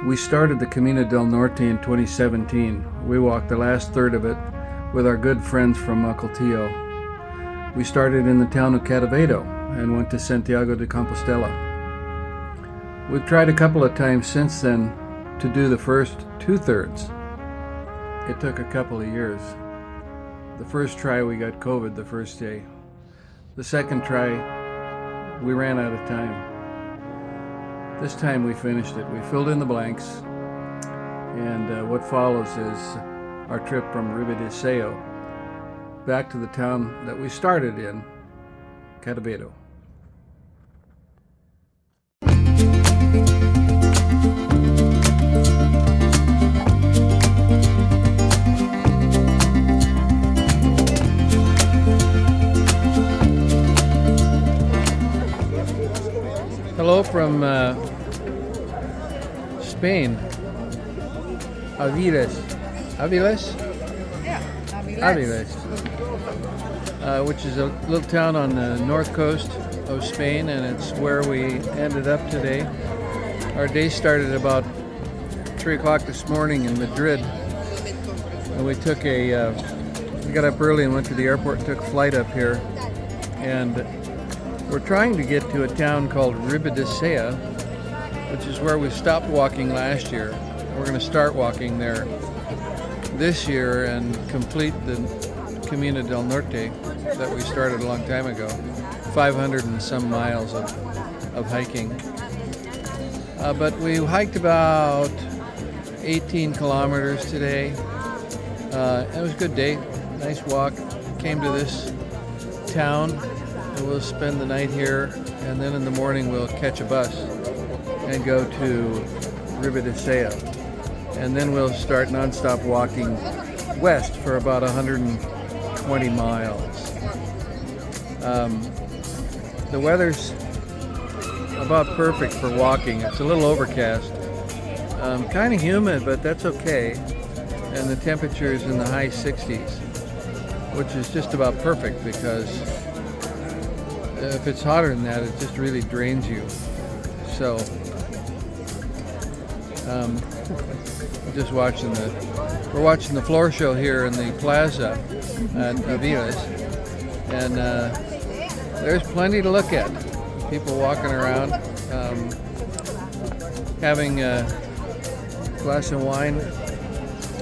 We started the Camino del Norte in 2017. We walked the last third of it with our good friends from Mukilteo. We started in the town of Cadavedo and went to Santiago de Compostela. We've tried a couple of times since then to do the first two-thirds. It took a couple of years. The first try we got COVID the first day. The second try we ran out of time. This time we finished it. We filled in the blanks, and what follows is our trip from Ribadesella back to the town that we started in, Cadavedo. Hello from Spain. Aviles? Yeah, Aviles. Which is a little town on the north coast of Spain, and it's where we ended up today. Our day started about 3 o'clock this morning in Madrid, and we got up early and went to the airport and took a flight up here, and we're trying to get to a town called Ribadesella, which is where we stopped walking last year. We're going to start walking there this year and complete the Camino del Norte that we started a long time ago. 500 and some miles of hiking. But we hiked about 18 kilometers today. It was a good day, nice walk. Came to this town. We'll spend the night here, and then in the morning we'll catch a bus and go to Ribadesella. And then we'll start non-stop walking west for about 120 miles. The weather's about perfect for walking. It's a little overcast. Kind of humid, but that's okay. And the temperature is in the high 60s, which is just about perfect because if it's hotter than that, it just really drains you. So, we're watching the floor show here in the plaza at Aviles, and there's plenty to look at. People walking around, having a glass of wine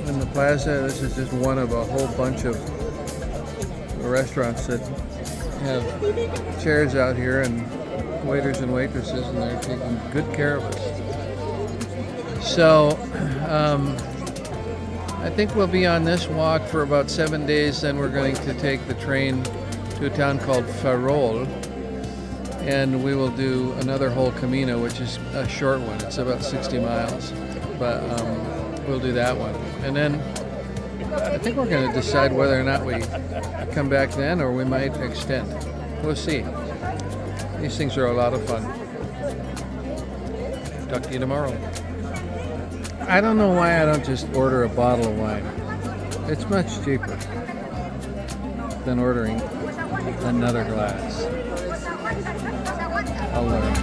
in the plaza. This is just one of a whole bunch of restaurants that have chairs out here and waiters and waitresses, and they're taking good care of us. So I think we'll be on this walk for about 7 days. Then we're going to take the train to a town called Ferrol, and we will do another whole Camino, which is a short one. It's about 60 miles, but we'll do that one. And then I think we're going to decide whether or not we come back then or we might extend. We'll see. These things are a lot of fun. Talk to you tomorrow. I don't know why I don't just order a bottle of wine. It's much cheaper than ordering another glass. I'll learn.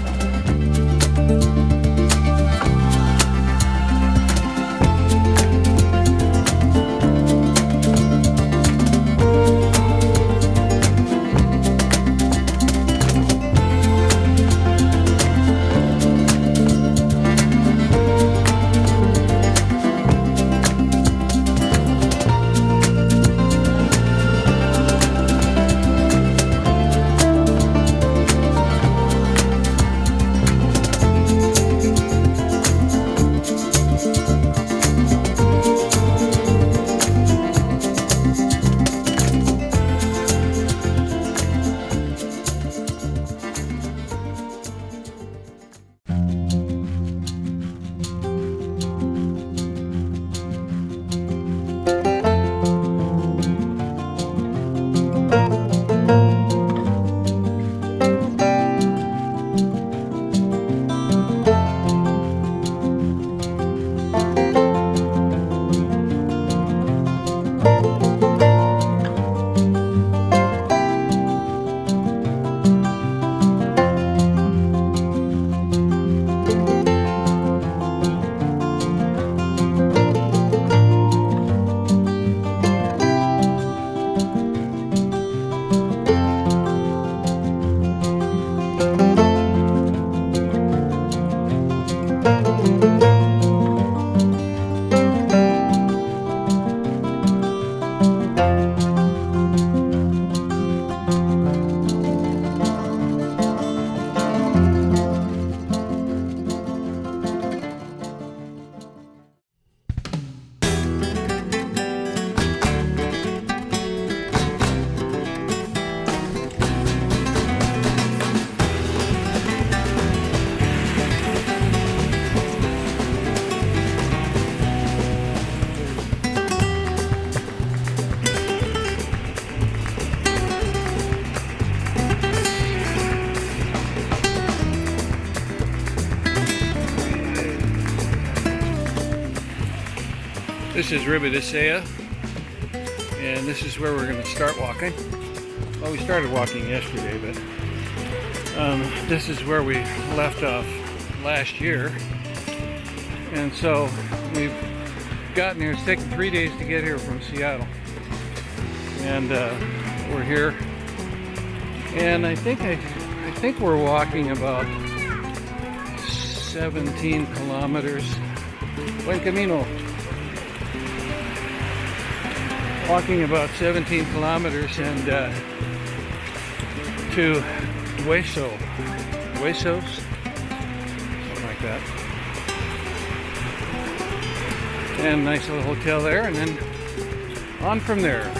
This is Ribadesella, and this is where we're going to start walking. Well, we started walking yesterday, but this is where we left off last year. And so we've gotten here. It's taken 3 days to get here from Seattle. And we're here. And I think we're walking about 17 kilometers. Buen Camino. Walking about 17 kilometers and to Huesos, something like that. And nice little hotel there, and then on from there.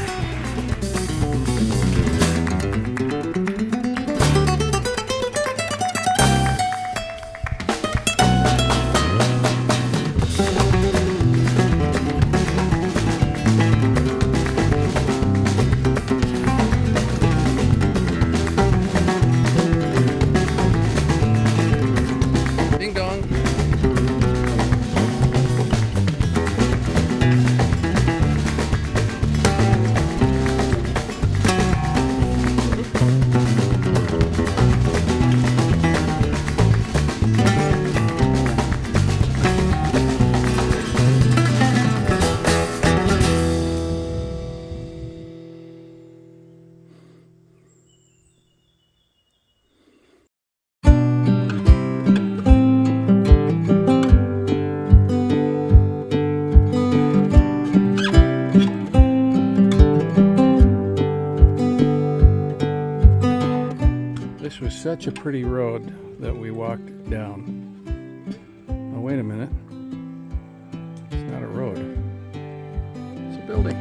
This was such a pretty road that we walked down. Oh, wait a minute. It's not a road. It's a building.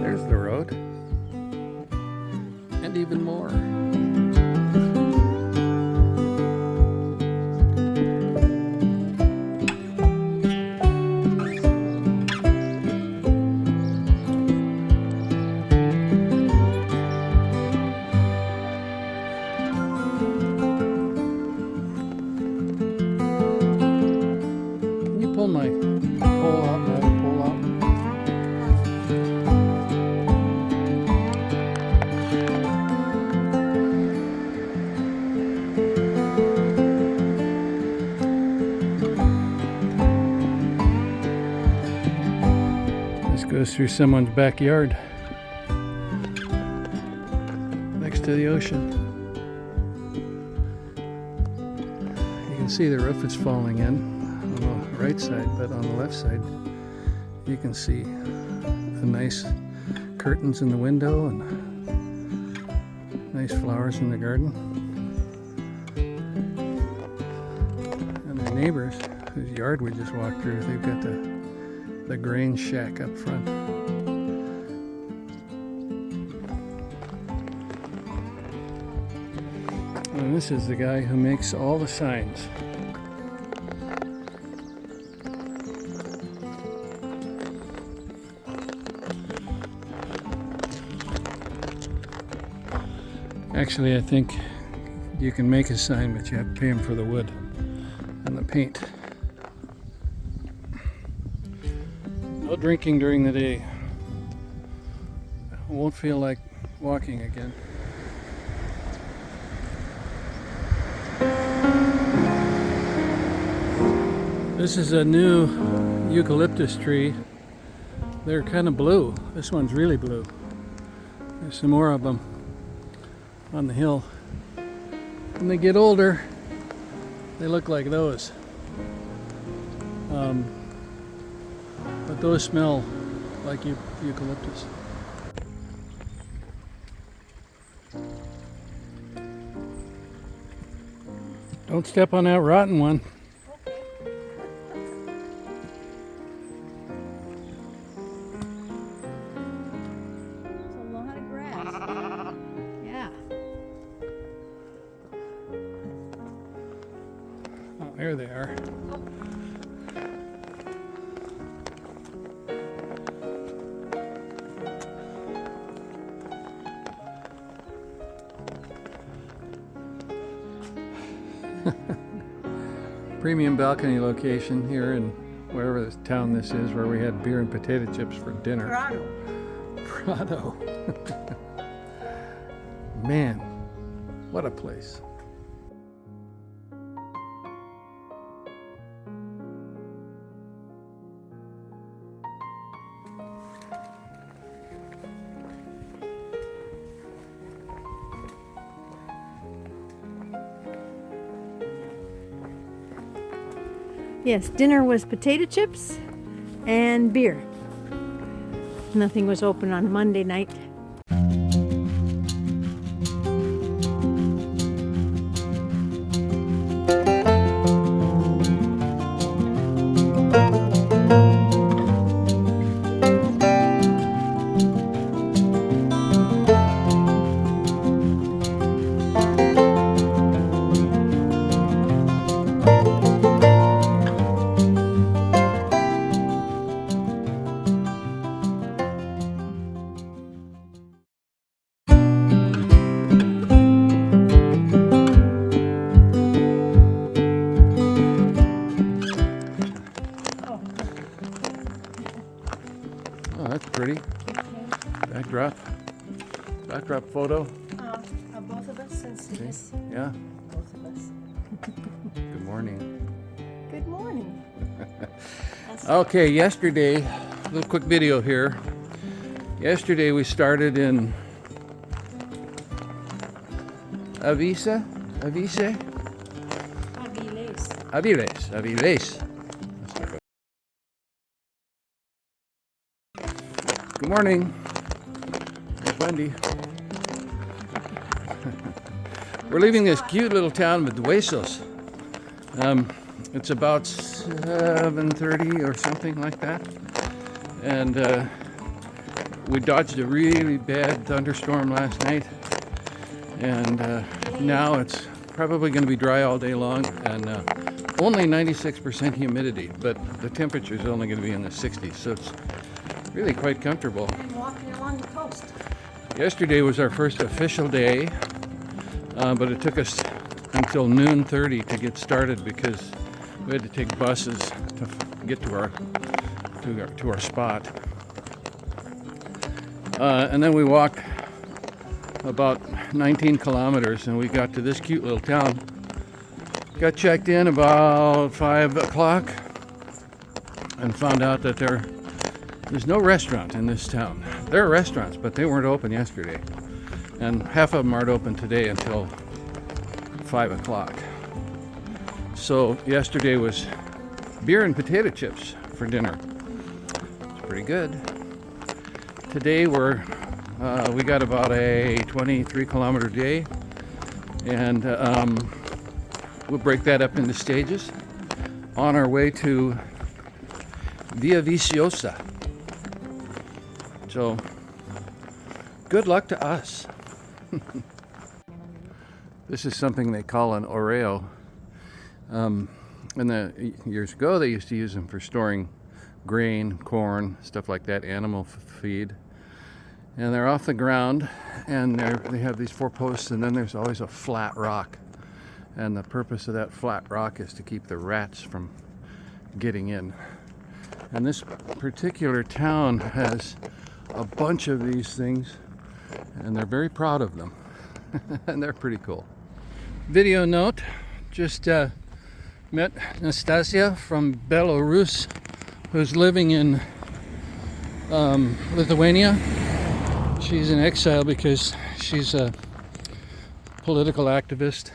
There's the road. And even more. Pull my pole out, my other pole out. This goes through someone's backyard next to the ocean. You can see the roof is falling in on the right side, but on the left side you can see the nice curtains in the window and nice flowers in the garden. And our neighbors, whose yard we just walked through, they've got the grain shack up front. And this is the guy who makes all the signs. Actually, I think you can make a sign, but you have to pay him for the wood and the paint. No drinking during the day. I won't feel like walking again. This is a new eucalyptus tree. They're kind of blue. This one's really blue. There's some more of them on the hill. When they get older, they look like those. But those smell like eucalyptus. Don't step on that rotten one. There they are. premium balcony location here in wherever this town this is, where we had beer and potato chips for dinner. Prado. Man, what a place. Yes, dinner was potato chips and beer. Nothing was open on Monday night. Oh, that's pretty. Backdrop photo. Of both of us since this. Yeah. Both of us. Good morning. Good morning. Okay, yesterday, a little quick video here. Yesterday we started in Aviles. Good morning. There's Wendy. We're leaving this cute little town with Huesos. It's about 7:30 or something like that. And we dodged a really bad thunderstorm last night. And now it's probably going to be dry all day long and only 96% humidity, but the temperature is only going to be in the 60s, so it's really quite comfortable. Walking along the coast. Yesterday was our first official day, but it took us until noon 30 to get started because we had to take buses to get to our spot. And then we walked about 19 kilometers and we got to this cute little town. Got checked in about 5 o'clock and found out that there's no restaurant in this town. There are restaurants, but they weren't open yesterday. And half of them aren't open today until 5 o'clock. So yesterday was beer and potato chips for dinner. It's pretty good. Today we got about a 23 kilometer day, and we'll break that up into stages on our way to Via Viciosa. So good luck to us. This is something they call an oreo. Years ago they used to use them for storing grain, corn, stuff like that, animal feed. And they're off the ground, and they have these 4 posts, and then there's always a flat rock. And the purpose of that flat rock is to keep the rats from getting in. And this particular town has a bunch of these things, and they're very proud of them. And they're pretty cool. Video note, just met Nastasia from Belarus, who's living in Lithuania. She's in exile because she's a political activist,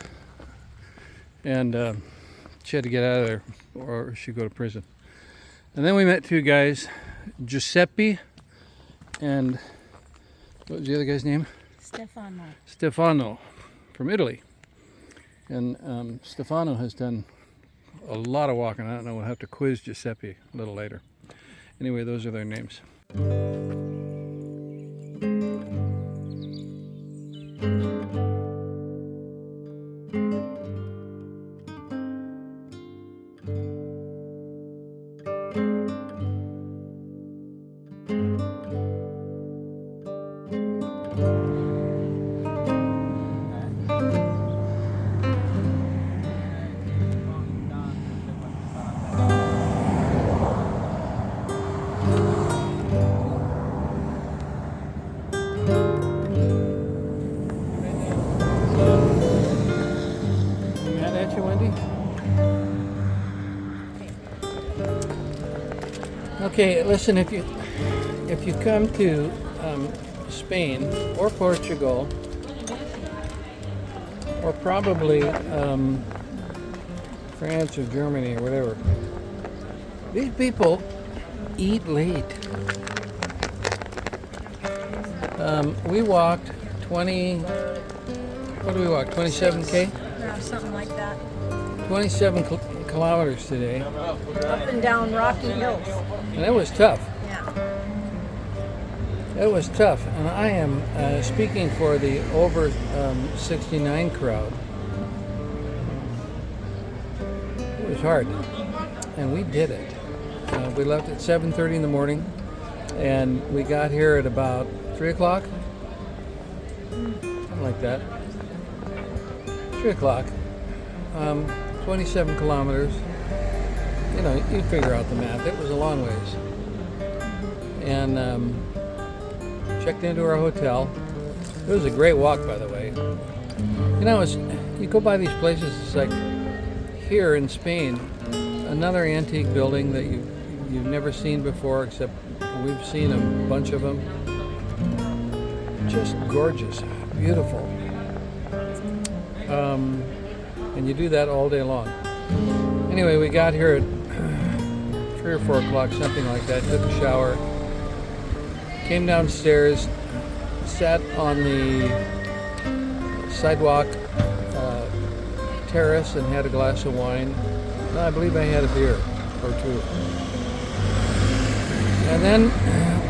and she had to get out of there or she'd go to prison. And then we met 2 guys, Giuseppe and what was the other guy's name? Stefano from Italy. And Stefano has done a lot of walking. I don't know, we'll have to quiz Giuseppe a little later. Anyway, those are their names. Okay, listen, if you come to Spain or Portugal or probably France or Germany or whatever, these people eat late. We walked 20, what do we walk, 27K? Yeah, something like that. 27 kilometers today. Up and down rocky hills. And it was tough. Yeah. It was tough. And I am speaking for the over 69 crowd. It was hard. And we did it. We left at 7:30 in the morning. And we got here at about 3 o'clock. Something like that. 3 o'clock. 27 kilometers. You know, you figure out the math. It was a long ways. And checked into our hotel. It was a great walk, by the way. You know, you go by these places, it's like here in Spain, another antique building that you've never seen before, except we've seen a bunch of them. Just gorgeous, beautiful. And you do that all day long. Anyway, we got here at 3 or 4 o'clock, something like that, took a shower, came downstairs, sat on the sidewalk terrace and had a glass of wine. No, I believe I had a beer or two. And then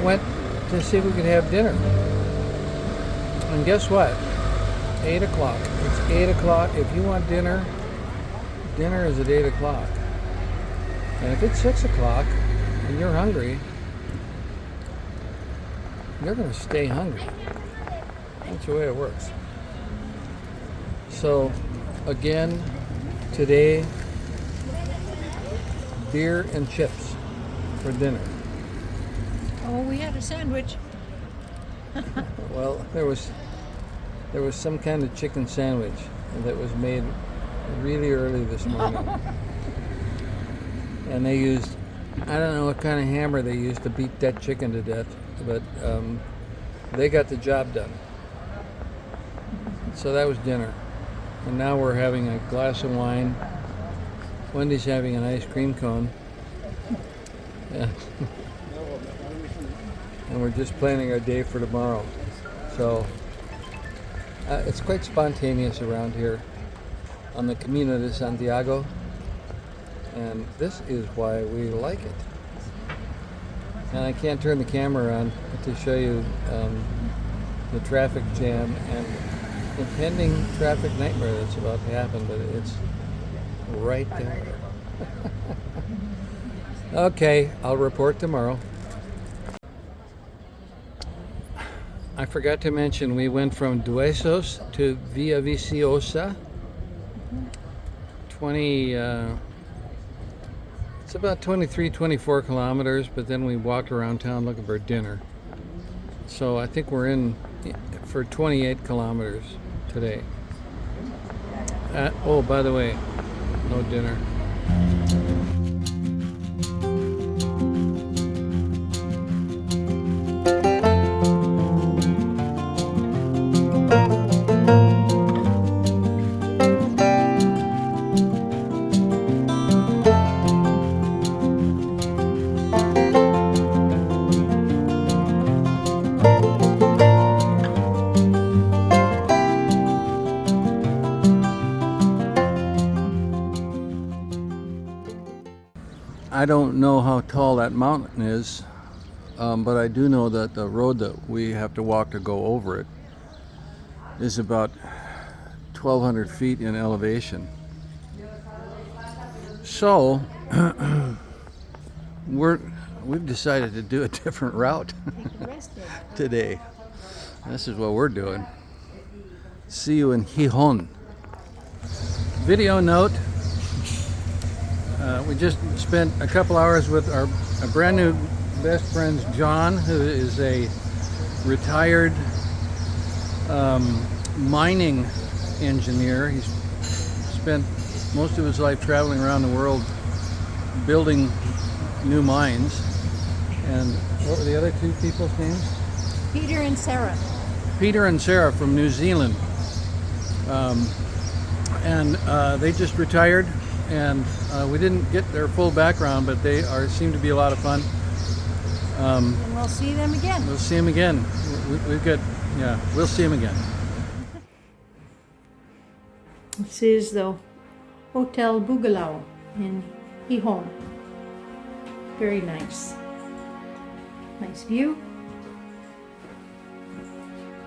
went to see if we could have dinner. And guess what? 8 o'clock. It's 8 o'clock. If you want dinner, dinner is at 8 o'clock. And if it's 6 o'clock and you're hungry, you're going to stay hungry. That's the way it works. So, again, today, beer and chips for dinner. Oh, we had a sandwich. Well, there was some kind of chicken sandwich that was made really early this morning. And they used, I don't know what kind of hammer they used to beat that chicken to death, but they got the job done. So that was dinner. And now we're having a glass of wine. Wendy's having an ice cream cone. Yeah. And we're just planning our day for tomorrow. So it's quite spontaneous around here on the Camino de Santiago. And this is why we like it. And I can't turn the camera on to show you the traffic jam and impending traffic nightmare that's about to happen, but it's right there. Okay, I'll report tomorrow. I forgot to mention we went from Duesos to Villaviciosa. 20 it's about 23, 24 kilometers, but then we walked around town looking for dinner. So I think we're in for 28 kilometers today. Oh, by the way, no dinner. I don't know how tall that mountain is, but I do know that the road that we have to walk to go over it is about 1,200 feet in elevation. So we've decided to do a different route today. This is what we're doing. See you in Gijón. Video note. We just spent a couple hours with our brand new best friends, John, who is a retired mining engineer. He's spent most of his life traveling around the world building new mines. And what were the other two people's names? Peter and Sarah. Peter and Sarah from New Zealand. They just retired, and we didn't get their full background, but they seem to be a lot of fun. And we'll see them again. We'll see them again. We'll see them again. This is the Hotel Boogaloo in Gijón. Very nice. Nice view.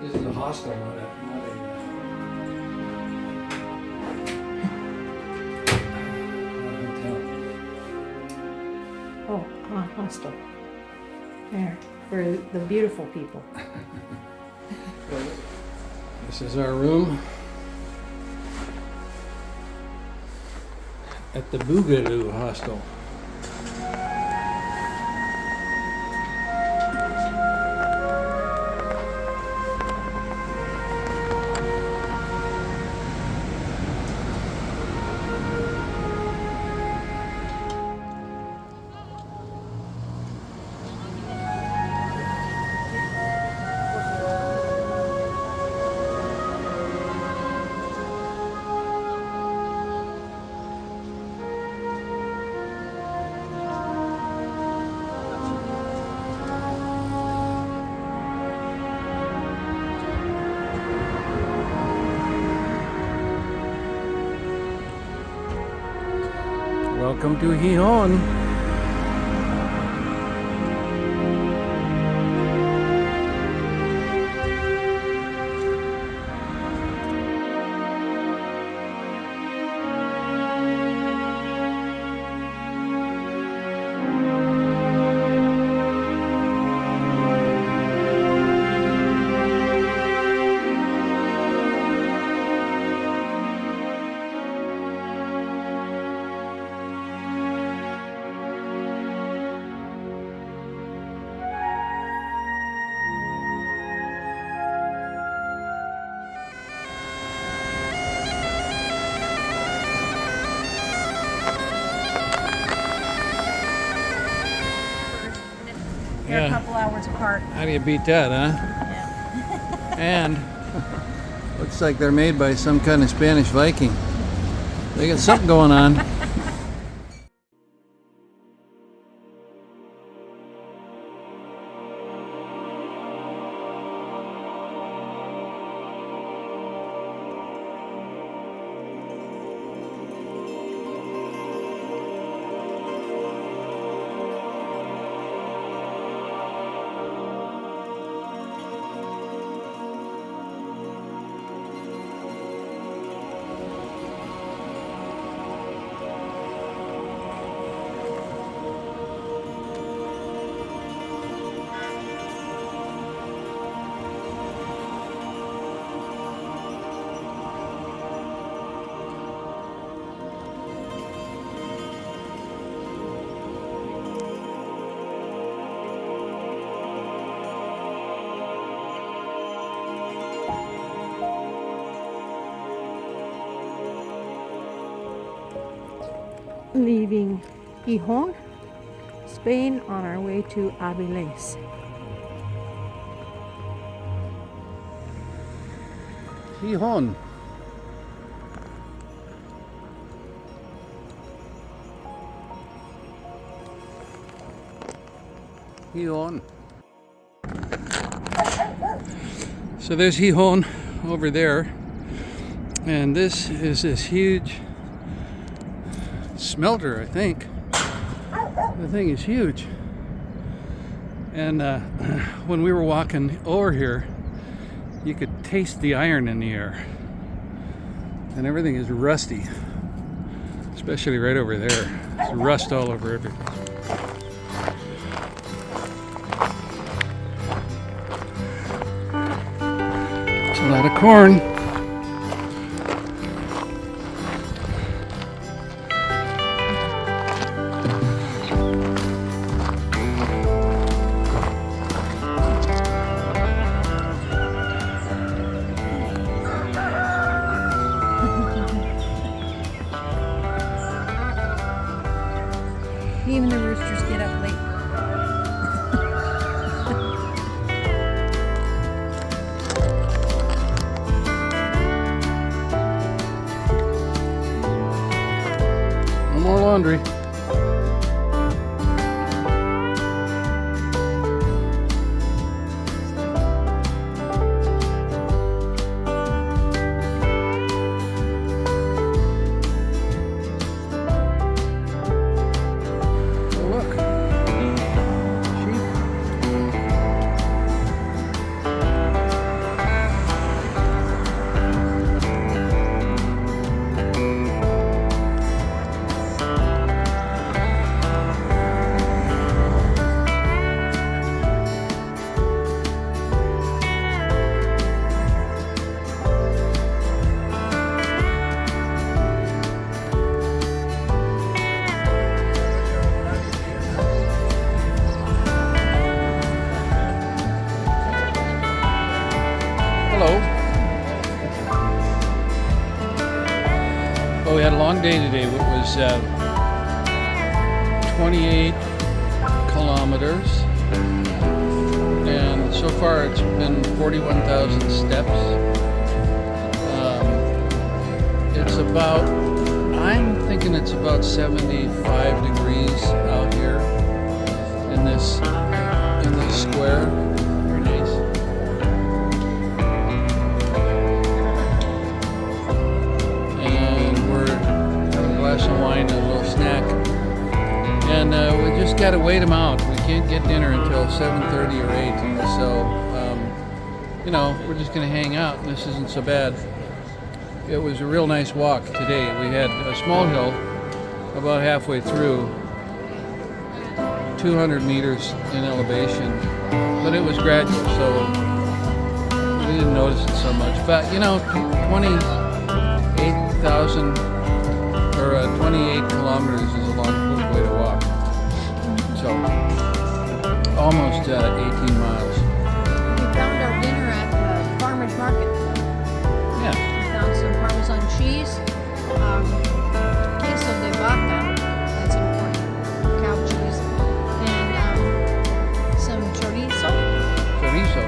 This is a hostel, not a hotel. Oh, a hostel. There, for the beautiful people. This is our room at the Boogaloo Hostel. Welcome to Gijón. They're a couple hours apart. How do you beat that, huh? Yeah. And looks like they're made by some kind of Spanish Viking. They got something going on. Leaving Gijón, Spain, on our way to Avilés. Gijón. Gijón. So there's Gijón over there, and this is this huge smelter, I think. The thing is huge. And when we were walking over here, you could taste the iron in the air. And everything is rusty, especially right over there. There's rust all over everything. It's a lot of corn. Even the roosters get up late. laundry. Well, we had a long day today. It was 28 kilometers, and so far it's been 41,000 steps. It's about, I'm thinking it's about 75 degrees out here in this square. Very nice. Some wine and a little snack, and we just got to wait them out. We can't get dinner until 7:30 or 8, so you know, we're just going to hang out, and this isn't so bad. It was a real nice walk today. We had a small hill about halfway through, 200 meters in elevation, but it was gradual, so we didn't notice it so much. But you know, 28,000 or 28 kilometers is a long way to walk. So almost 18 miles. We found our dinner at the farmer's market. Yeah. We found some Parmesan cheese, queso de vaca, that's important, cow cheese, and some chorizo. Chorizo.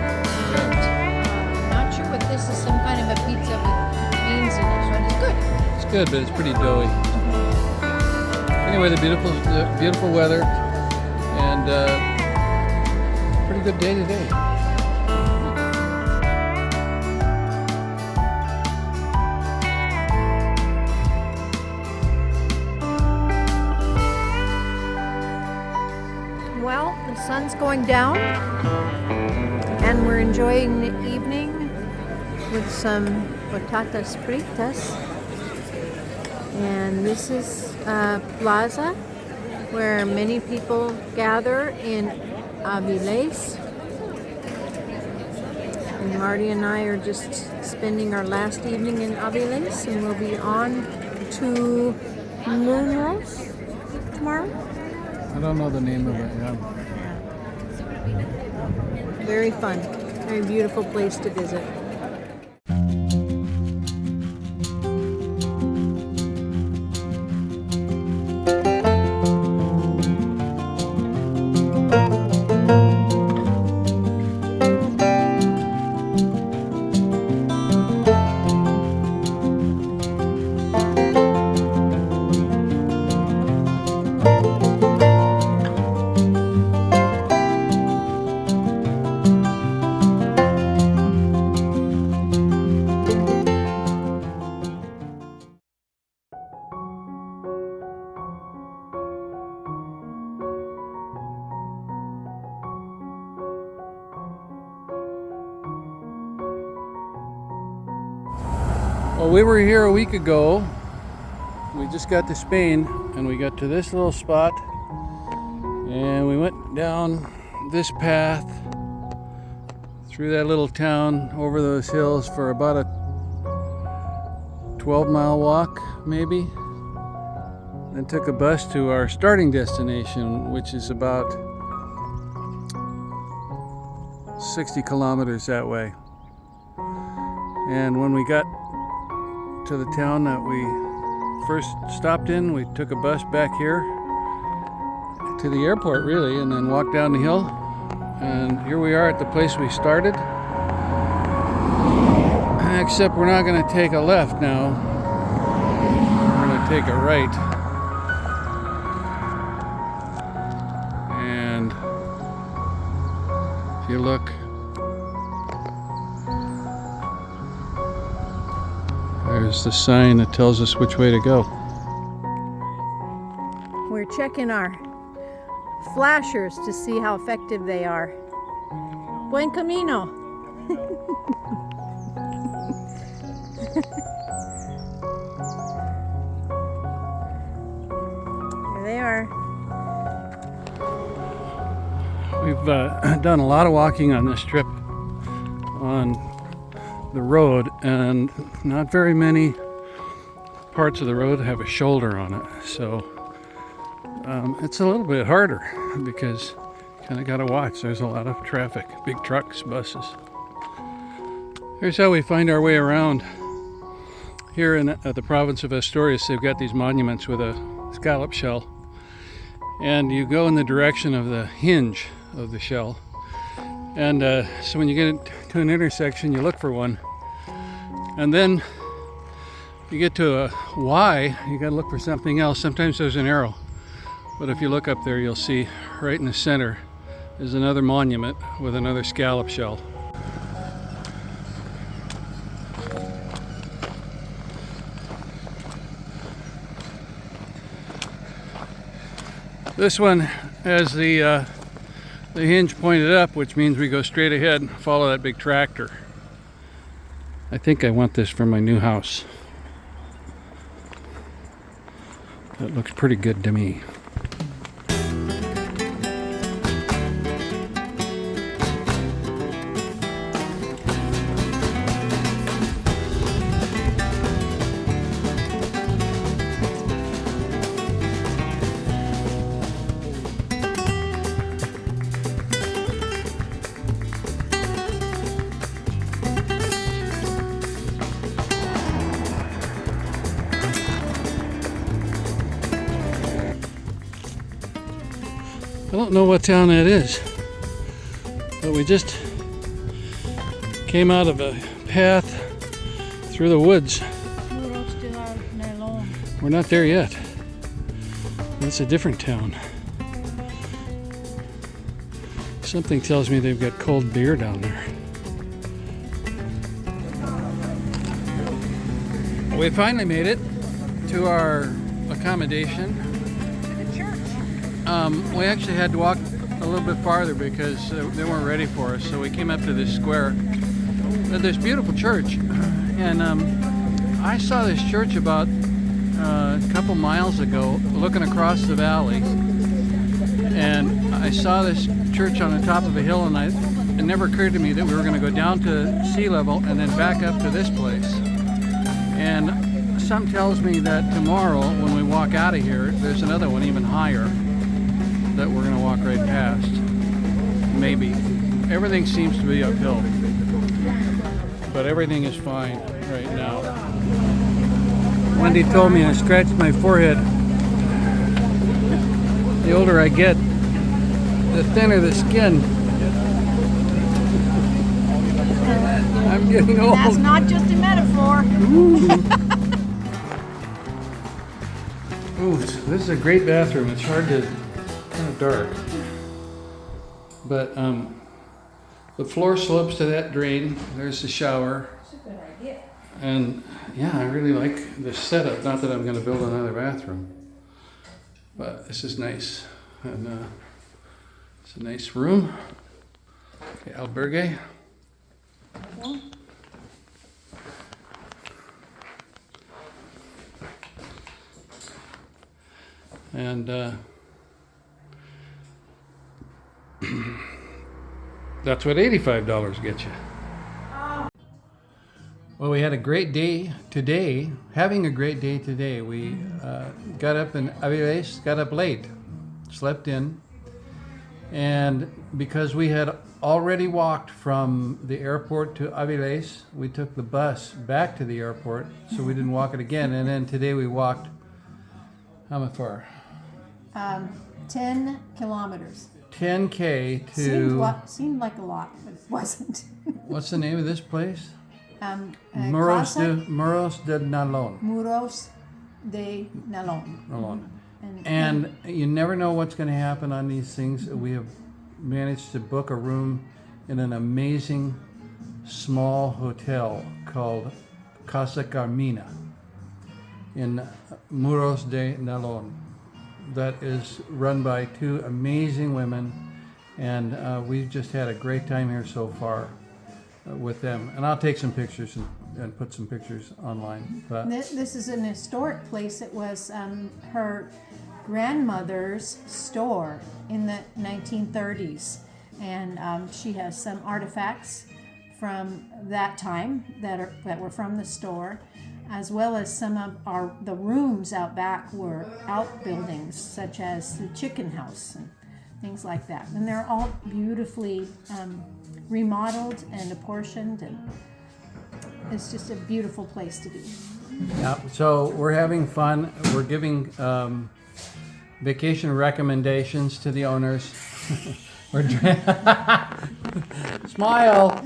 And not sure what this is, some kind of a pizza with beans in it, so it's good. It's good, but it's pretty doughy. Anyway, the beautiful weather, and pretty good day today. Well, the sun's going down, and we're enjoying the evening with some patatas fritas. And this is a plaza where many people gather in Avilés. And Marty and I are just spending our last evening in Avilés, and we'll be on to Munros tomorrow. I don't know the name of it. Yeah. Very fun, very beautiful place to visit. Well, we were here a week ago. We just got to Spain, and we got to this little spot, and we went down this path through that little town over those hills for about a 12-mile walk, maybe. Then took a bus to our starting destination, which is about 60 kilometers that way. And when we got to the town that we first stopped in, we took a bus back here to the airport, really, and then walked down the hill. And here we are at the place we started. Except we're not going to take a left now. We're going to take a right. you look, there's the sign that tells us which way to go. We're checking our flashers to see how effective they are. Buen camino. There they are. We've done a lot of walking on this trip on the road, and not very many parts of the road have a shoulder on it, so it's a little bit harder because you kind of got to watch. There's a lot of traffic, big trucks, buses. Here's how we find our way around. Here in the province of Asturias, they've got these monuments with a scallop shell, and you go in the direction of the hinge of the shell. And so when you get to an intersection, you look for one, and then you get to a Y, you got to look for something else. Sometimes there's an arrow, but if you look up there, you'll see right in the center is another monument with another scallop shell. This one has the hinge pointed up, which means we go straight ahead and follow that big tractor. I think I want this for my new house. That looks pretty good to me. I don't know what town that is, but we just came out of a path through the woods. We're not there yet. It's a different town. Something tells me they've got cold beer down there. We finally made it to our accommodation. We actually had to walk a little bit farther because they weren't ready for us, so we came up to this square. This beautiful church, and I saw this church about a couple miles ago looking across the valley, and I saw this church on the top of a hill, and it never occurred to me that we were going to go down to sea level and then back up to this place. And something tells me that tomorrow when we walk out of here, there's another one even higher that we're going to walk right past. Maybe. Everything seems to be uphill, but everything is fine right now. Wendy told me I scratched my forehead. The older I get, the thinner the skin. I'm getting old. That's not just a metaphor. Ooh, this is a great bathroom. It's hard to, kind of dark. But the floor slopes to that drain. There's the shower. That's a good idea. And yeah, I really like the setup. Not that I'm going to build another bathroom, but this is nice. And it's a nice room. Okay, albergue. And that's what $85 gets you. Well, we had a great day today. Having a great day today. We got up in Avilés, got up late, slept in, and because we had already walked from the airport to Avilés, we took the bus back to the airport, so we didn't walk it again. And then today we walked, how far? 10 kilometers. 10K to... Seemed like a lot, but it wasn't. What's the name of this place? Muros Muros de Nalón. Muros de Nalón. And you never know what's going to happen on these things. We have managed to book a room in an amazing small hotel called Casa Camino in Muros de Nalon that is run by two amazing women, and we've just had a great time here so far with them. And I'll take some pictures and put some pictures online. But this is an historic place. It was her grandmother's store in the 1930s, and she has some artifacts from that time that were from the store, as well as some of the rooms out back were outbuildings, such as the chicken house and things like that. And they're all beautifully remodeled and apportioned, and it's just a beautiful place to be. Yeah, so we're having fun. We're giving vacation recommendations to the owners. We're smile.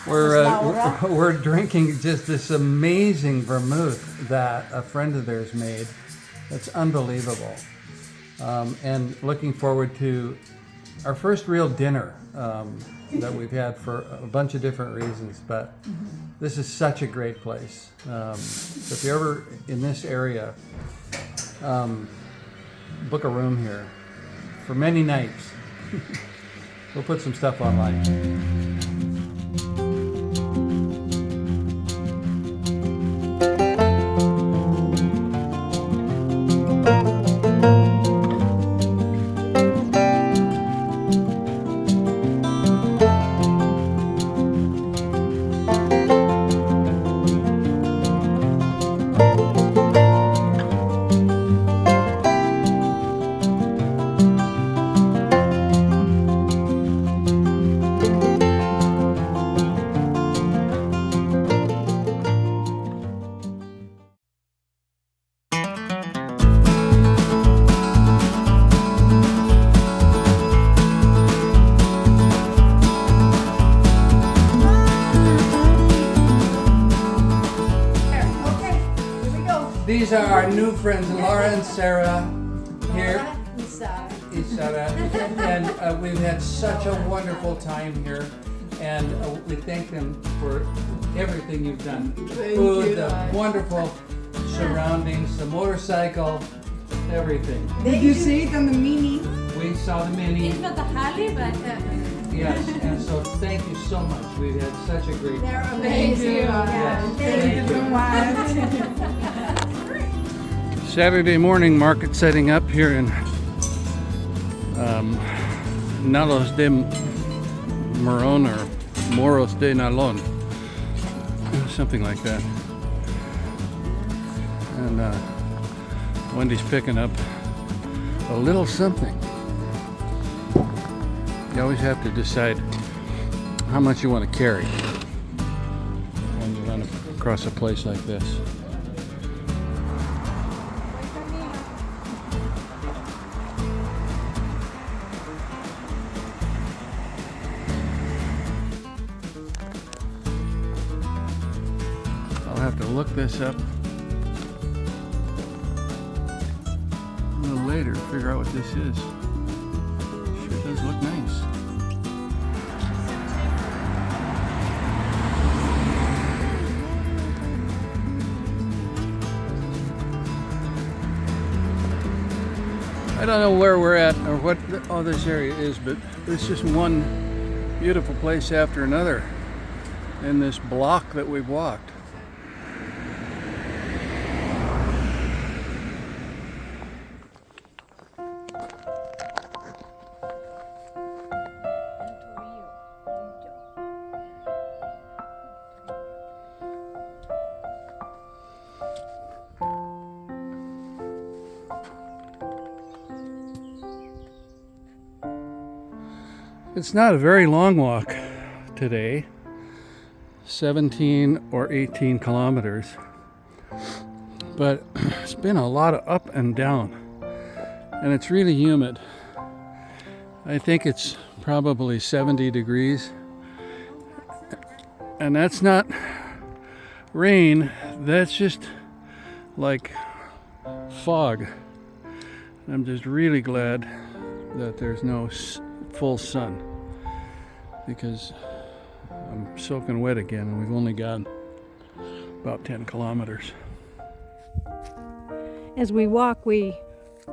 We're drinking just this amazing vermouth that a friend of theirs made. It's unbelievable, and looking forward to our first real dinner that we've had for a bunch of different reasons. But this is such a great place. So if you're ever in this area, book a room here for many nights. We'll put some stuff online. These are our new friends, Laura and Sarah, here. Isara. And we've had such a wonderful time here. And we thank them for everything you've done. Food, the wonderful surroundings, the motorcycle, everything. Did you see it on the Mini? We saw the Mini. It's not the Harley, but Yes, and so thank you so much. We've had such a great time. They're amazing. Yes, Thank you so much. Saturday morning market setting up here in Nalos de Moron or Moros de Nalon, something like that. And Wendy's picking up a little something. You always have to decide how much you want to carry when you run across a place like this. I'll have to look this up a little later to figure out what this is. Sure does look nice. I don't know where we're at or what this area is, but it's just one beautiful place after another in this block that we've walked. It's not a very long walk today, 17 or 18 kilometers, but it's been a lot of up and down, and it's really humid. I think it's probably 70 degrees, and that's not rain, that's just like fog. I'm just really glad that there's no full sun because I'm soaking wet again, and we've only gone about 10 kilometers. As we walk, we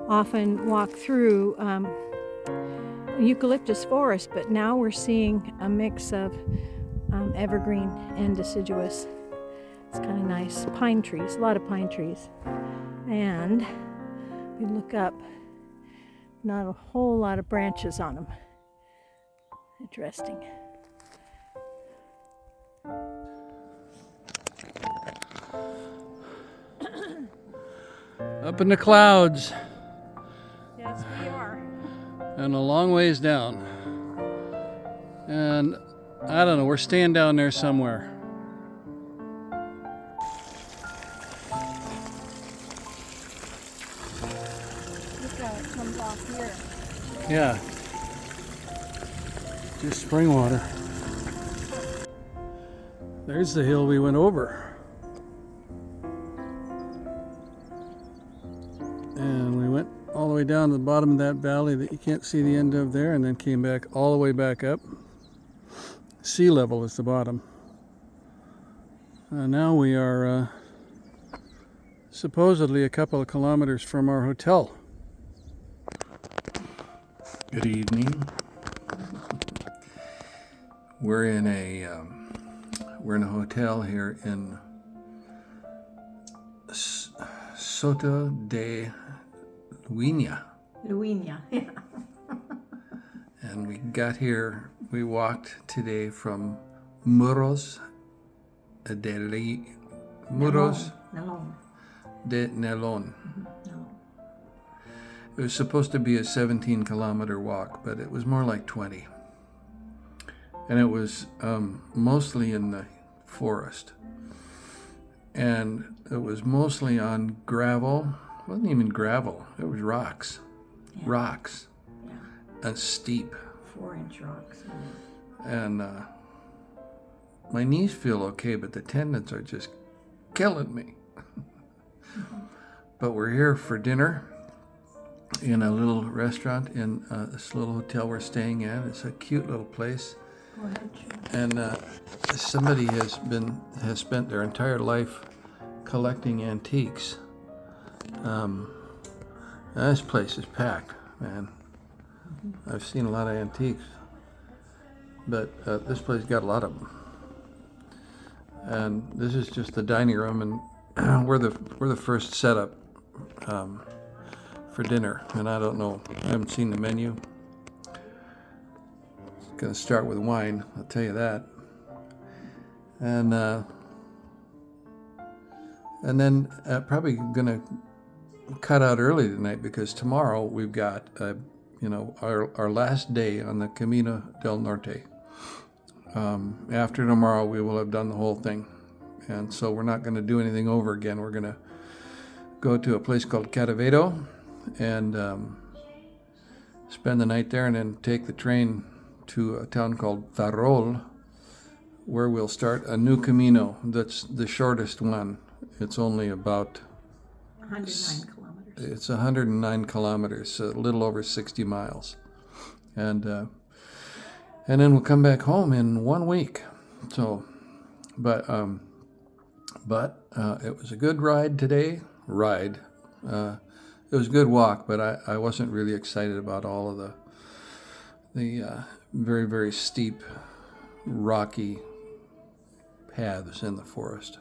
often walk through eucalyptus forest, but now we're seeing a mix of evergreen and deciduous. It's kind of nice. Pine trees, a lot of pine trees. And we look up, not a whole lot of branches on them. Interesting. Up in the clouds Yes, we are. and a long ways down. And I don't know, we're staying down there somewhere. Look how it comes off here. Yeah. Just spring water. There's the hill we went over. And we went all the way down to the bottom of that valley that you can't see the end of there, and then came back all the way back up. Sea level is the bottom. Now we are supposedly a couple of kilometers from our hotel. Good evening. We're in a hotel here in Soto de Luina. Luina, yeah. And we got here, we walked today from Muros de Nelon. It was supposed to be a 17-kilometer walk, but it was more like 20. And it was mostly in the forest. And it was mostly on gravel. It wasn't even gravel, it was rocks. Yeah. Rocks. Yeah. And steep. 4-inch rocks. And my knees feel okay, but the tendons are just killing me. But we're here for dinner in a little restaurant in this little hotel we're staying at. It's a cute little place. Go ahead, And somebody has spent their entire life collecting antiques. This place is packed, man. I've seen a lot of antiques, but this place got a lot of them. And this is just the dining room, and we're the first setup for dinner. And I don't know, I haven't seen the menu. It's gonna start with wine, I'll tell you that. And then probably gonna cut out early tonight because tomorrow we've got our last day on the Camino del Norte. After tomorrow we will have done the whole thing, and so we're not going to do anything over again. We're going to go to a place called Cadavedo and spend the night there, and then take the train to a town called Farol, where we'll start a new Camino. That's the shortest one. It's only about 109 kilometers. It's 109 kilometers, a little over 60 miles. And then we'll come back home in 1 week. So, but it was a good ride today. It was a good walk, but I wasn't really excited about all of the very, very steep, rocky paths in the forest.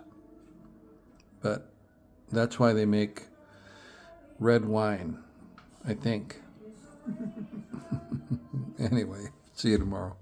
But that's why they make red wine, I think. Anyway, see you tomorrow.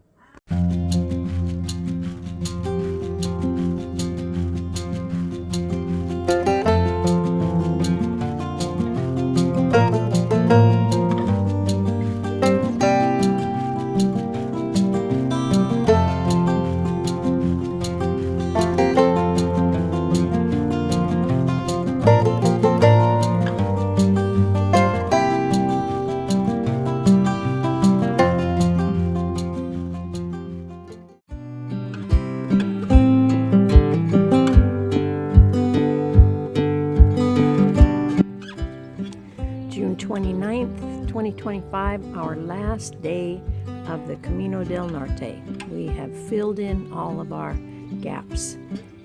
June 29th, 2025, our last day of the Camino del Norte. We have filled in all of our gaps,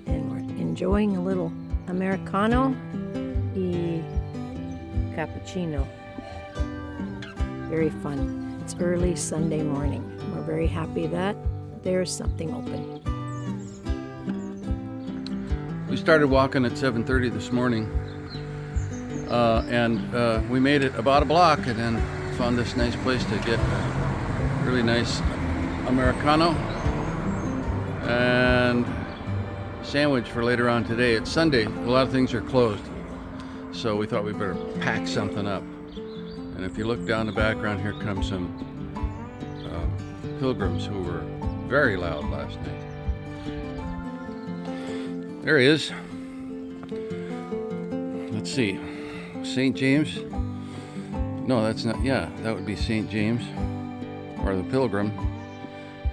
and we're enjoying a little Americano y cappuccino. Very fun. It's early Sunday morning. We're very happy that there's something open. We started walking at 7:30 this morning, and we made it about a block and then found this nice place to get a really nice Americano and sandwich for later on today. It's Sunday. A lot of things are closed, so we thought we better pack something up. And if you look down the background, here come some pilgrims who were very loud last night. There he is. Let's see. St. James? No, that's not. Yeah, that would be St. James. Or the pilgrim.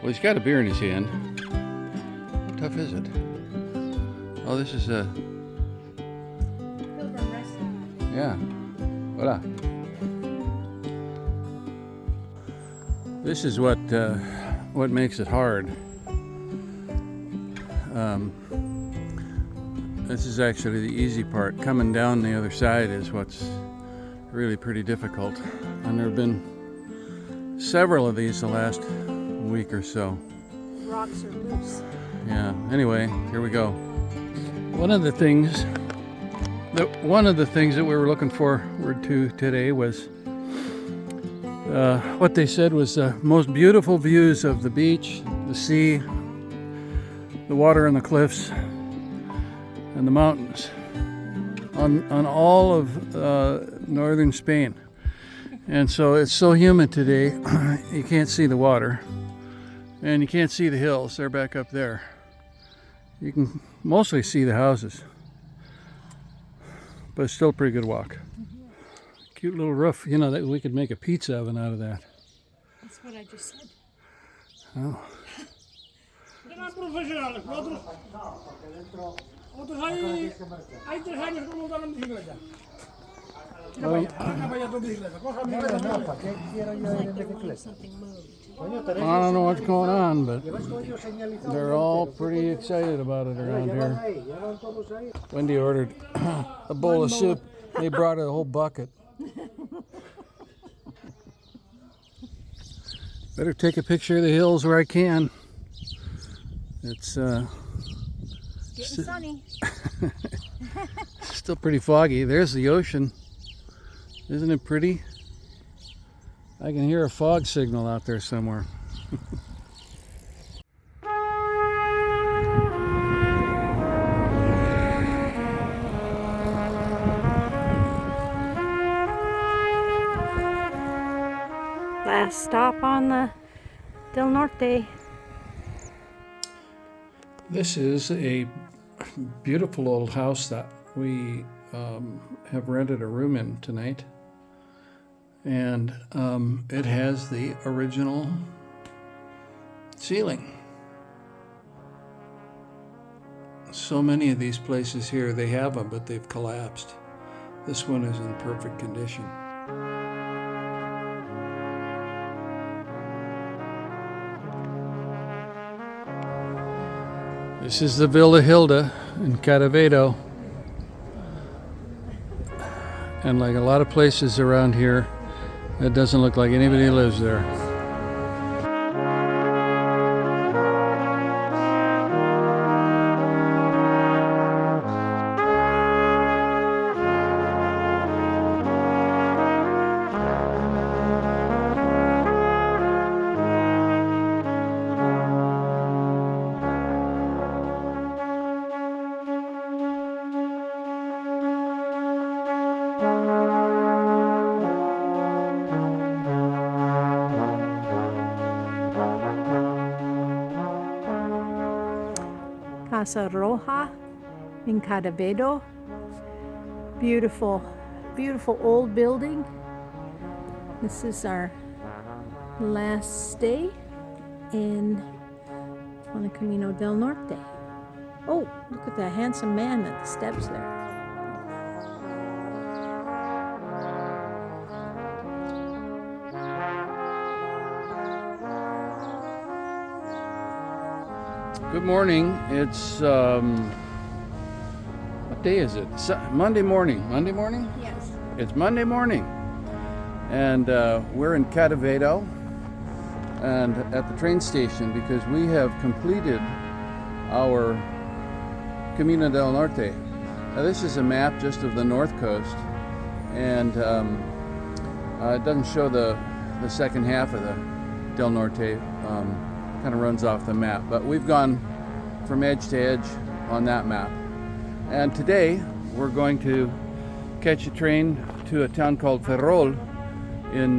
Well, he's got a beer in his hand. How tough is it? Oh, this is a... Pilgrim restaurant. Yeah. Voila. This is what makes it hard. This is actually the easy part. Coming down the other side is what's really pretty difficult. And there have been several of these the last week or so. Rocks are loose. Yeah. Anyway, here we go. One of the things that we were looking forward to today was what they said was the most beautiful views of the beach, the sea, the water and the cliffs, and the mountains on all of northern Spain. And so it's so humid today, you can't see the water, and you can't see the hills. They're back up there. You can mostly see the houses, but it's still a pretty good walk. Cute little roof, you know, that we could make a pizza oven out of that. That's what I just said. Oh. I don't know what's going on, but they're all pretty excited about it around here. Wendy ordered a bowl of soup. They brought her a whole bucket. Better take a picture of the hills where I can. It's Getting sunny. still pretty foggy. There's the ocean. Isn't it pretty? I can hear a fog signal out there somewhere. Last stop on the Del Norte. This is a beautiful old house that we have rented a room in tonight. And it has the original ceiling. So many of these places here, they have them, but they've collapsed. This one is in perfect condition. This is the Villa Hilda in Cadavedo. And like a lot of places around here, it doesn't look like anybody lives there. Casa Roja in Cadavedo. Beautiful, beautiful old building. This is our last stay on the Camino del Norte. Oh, look at that handsome man at the steps there. Good morning. It's what day is it? Monday morning. Monday morning? Yes. It's Monday morning, and we're in Cadavedo and at the train station because we have completed our Camino del Norte. Now, this is a map just of the north coast, and it doesn't show the second half of the Del Norte. Kind of runs off the map, but we've gone from edge to edge on that map. And today we're going to catch a train to a town called Ferrol in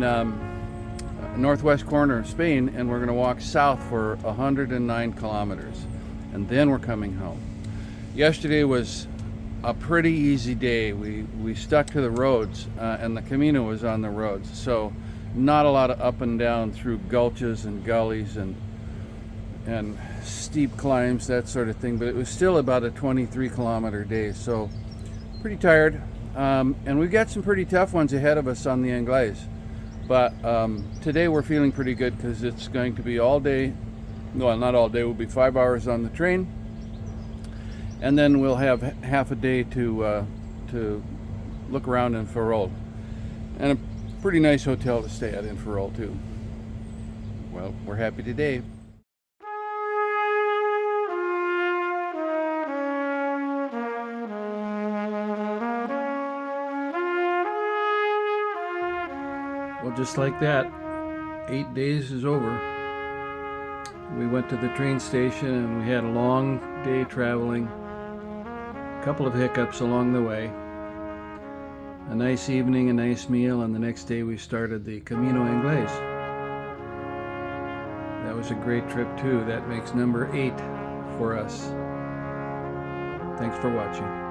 northwest corner of Spain, and we're going to walk south for 109 kilometers, and then we're coming home. Yesterday was a pretty easy day. We stuck to the roads, and the Camino was on the roads, so not a lot of up and down through gulches and gullies and steep climbs, that sort of thing, but it was still about a 23 kilometer day, so pretty tired. And we've got some pretty tough ones ahead of us on the Anglais, but today we're feeling pretty good because it's going to be all day. Well, not all day, we'll be 5 hours on the train, and then we'll have half a day to look around in Ferrol, and a pretty nice hotel to stay at in Ferrol too. Well, we're happy today. Well, just like that, 8 days is over. We went to the train station and we had a long day traveling, a couple of hiccups along the way, a nice evening, a nice meal, and the next day we started the Camino Anglais. That was a great trip too. That makes number 8 for us. Thanks for watching.